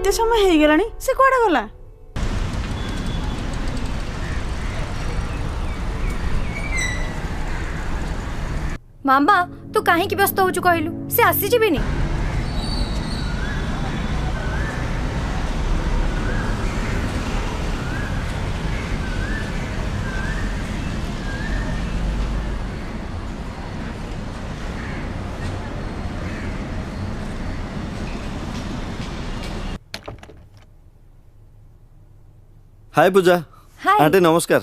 एते समय हो गलानी से कुआडे गला? मामा तू कहीं व्यस्त होचु कहलु से आसी जीविनी। हाय पूजा। हाय आंटी नमस्कार।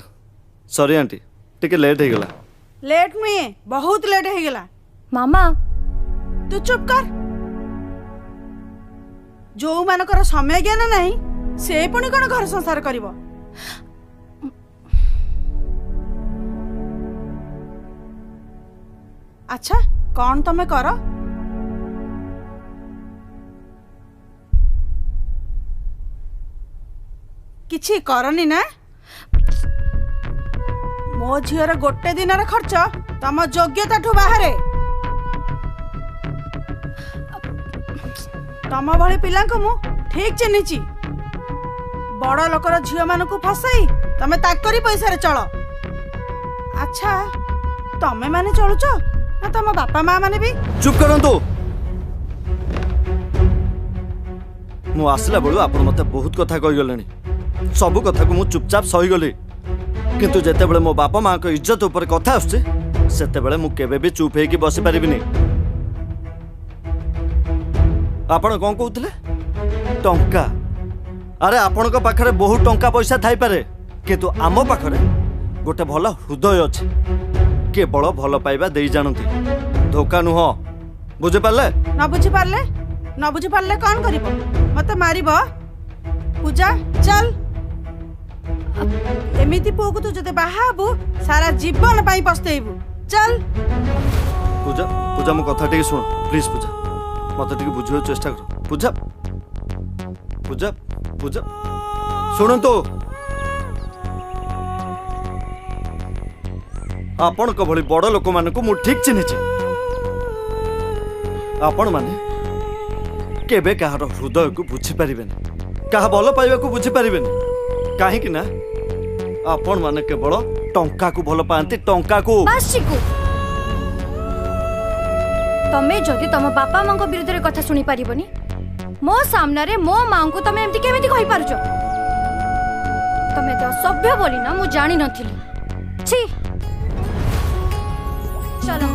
सॉरी आंटी टिके लेट हो गला। लेट नुहे बहुत लेट हो गला। मामा तू चुप कर। जो मानकर समय ज्ञान नहीं से पुणी कौन घर संसार करिवो। अच्छा कौन तमे कर? किछि करनी ना? मो झीर गोटे दिन खर्च तम योग्यता ठू बाहरे। तम भली पिला मु ठीक चिन्हिची। बड़ लोकर झील मान फसाई तमे ताकरी पैसा रे चल। अच्छा तमे माने चलुच ना तम बापा माँ माने भी? चुप करंतु। मु आसला बेलू आपण मते बहुत कथा कहि गलेनी। सब कथा को मु चुपचाप सही गली किंतु जेते बेले मो बापा माँ को इज्जत ऊपर कथा आछे सेते बेले मु केबे भी चुप हेकी बसि परिबिनी। आपण कोन कहउतले? टंका। अरे आपण को पाखरे बहुत टंका पैसा थाई पारे किंतु आमो पाखरे गोटे भल हृदय अछि। केवल भल पाइबा देई जानती धोखा नुह। बुझि पारले? न बुझी पारले? न बुझी पारले कौन करिवो? मते मारिबो? पूजा चल। एमिति पुओ को तू जते बाहाबू सारा जीवन पाई पस्तेइबू। चल। पूजा पूजा मो कथा टिके सुन प्लीज। पूजा मते टिके बुझियो चेष्टा कर। पूजा पूजा पूजा सुन तो। आपण को भली बड़ लोक मान को मु ठीक चिन्हिछि। आपण माने केबे कहार हृदय को बुझी पारिबेनी, कहा भल पाइबा को बुझी पारिबेनी। काहे कि ना आपण माने केवल टंका को भल पांती। टंका को बस चिकू तमे जदि तम बापा माँ को विरुद्ध रे कथा सुनी पारिबनी मो सामना रे मो माँ को तमे एमती केमिति कहि पारुचो? तमे तो सभ्य बोली ना मु जानि नथिली। छी चलो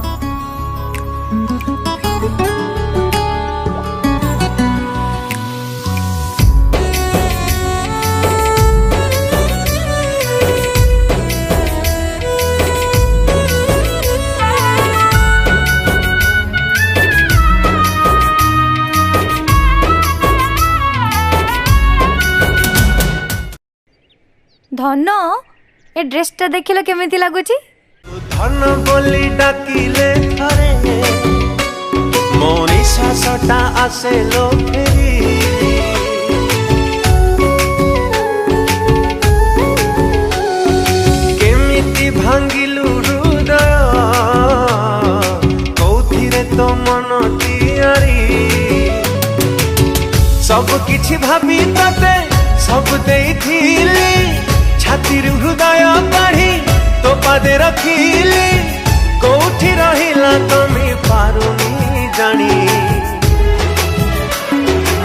धन ए ड्रेसटा देखिलो केमिति लागुची? धन बोली डाकिले अरे मोनी सासटा आसे लो फेरी। केमिति भांगिलु हृदय कौथिरे तो मन तियारी। सब किछि भाबी तते सब देइथिली छाती हृदय काढ़ी तो पादे रखिली। कोठी रहिला तमे पारुनी जानी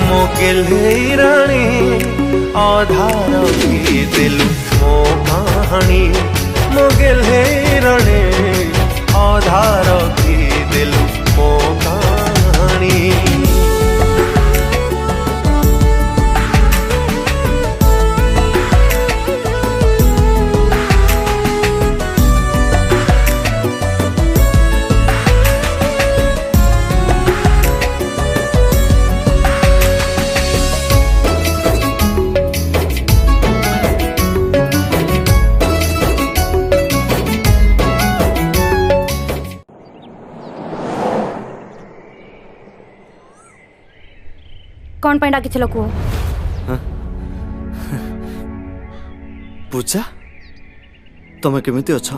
मो गेल्हे रानी आधार भी दिलु मो कहानी। मो गेल्हे रानी आधार भी दिलु मो कहानी। कौन ପାଇଁ ଡାକିଥିଲ କୁହ? पूजा तमे केमिति अछ?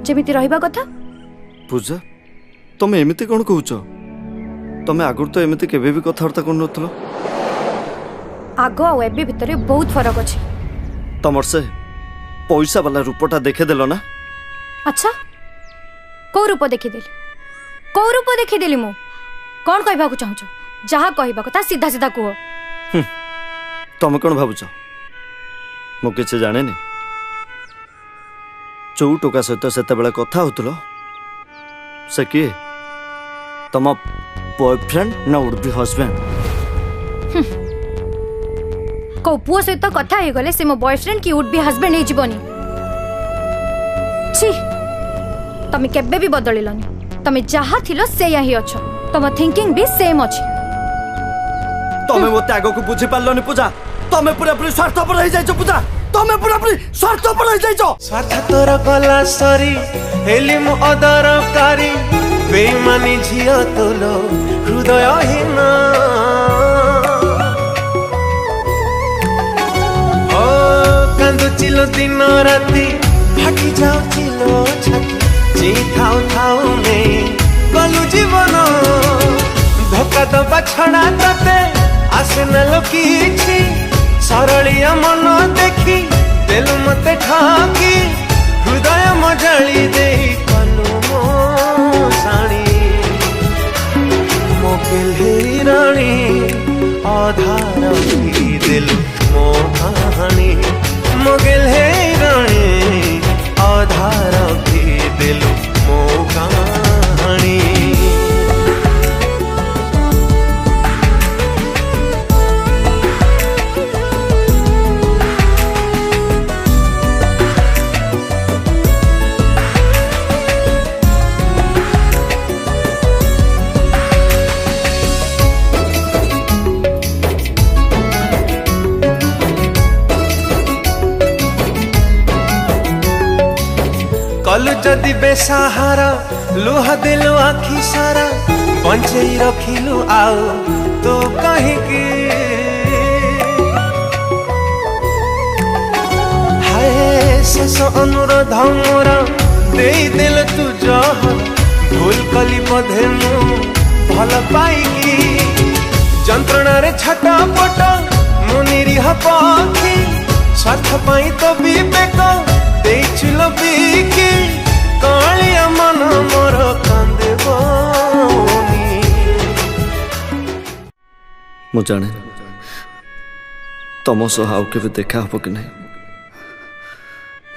जेमिति रहिबा कथा। पूजा तमे एमिति कोन कहउछ? तमे आगुर तो एमिति केबे भी कथावार्ता कोन नथलो। आग आ एबे भितर बहुत फरक अछि। तमर से पैसा वाला रूपटा देखेदेल ना। अच्छा कौ रूप देखिदेली कौ रूप देखिदेली मु कौन कहबा को चाहछ जहा कहबा कथा सीधा सीधा कह। तमे कौन भावुच मु किसी जाने चौ टोका सहित सेते बेले कथा होतलो से किए तम बॉयफ्रेंड ना वुड बी हस्बैंड। को पुओ सहित कथा हे गले से मो बॉयफ्रेंड की वुड बी हस्बैंड हे जीवनी। छी तमे केबे भी बदलिलनी तमे जहा थिलो से ही अछ तम थिंकिंग भी सेम अछि। तमे मो त्याग को बुझी पारलनी पूजा तमे पूरा पूरी स्वार्थपर रह जाइछो पूजा तमे पूरा पूरी स्वार्थपर रह जाइछो। स्वार्थ तोर गला सरी हेली मु अदरकारी बेईमानी झिया तोलो हृदयहीन ओ कांदुचिलो दिन राति फाटी जाउचिलो छाती जी थाउ थाउ ने गलु जीवन धोका दबा छड़ा तते आसे न लोकीछि सरलिया मन देखी देलु मते ठाकी हृदय मजाली दे कलु मो साणी मोकेल हेरी रानी आधार भी देलु मो कहानी मोकेल हेरी रानी आधार भी देलु मो कहानी। कलु जदि बेसहारा लुह दिलु आखि सारा बंचई रखिलु आओ तू कहिकी हाय शेष अनुरोध मोर दे दिल तू जह भूल कली बधे मु भल पाइकी जंत्रणा रे छटा पट मु निरीह पाखी स्वार्थ पाई तो विवेक देइछिलो बिकी कालिया मन मोर कांदे बोनी। मु जाने तम सह आउ केबे देखा हबो कि नहीं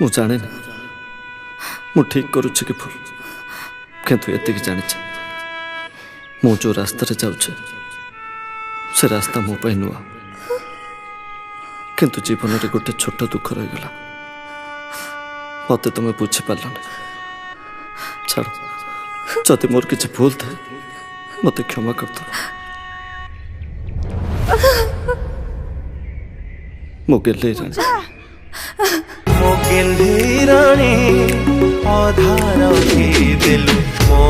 मु जाने ना मु ठीक करूछि कि भूल किंतु एतिक जानिछ मु जो रास्ता रे जाउछे से रास्ता मो पई नुआ किंतु जीवन रे गोटे छोट दुख रही गला मत तुम्हें बुझी पार छाड़ जदि मोर किसी भूल थे मत क्षमा कर दो। मोगेली रानी आधार भी दिल मो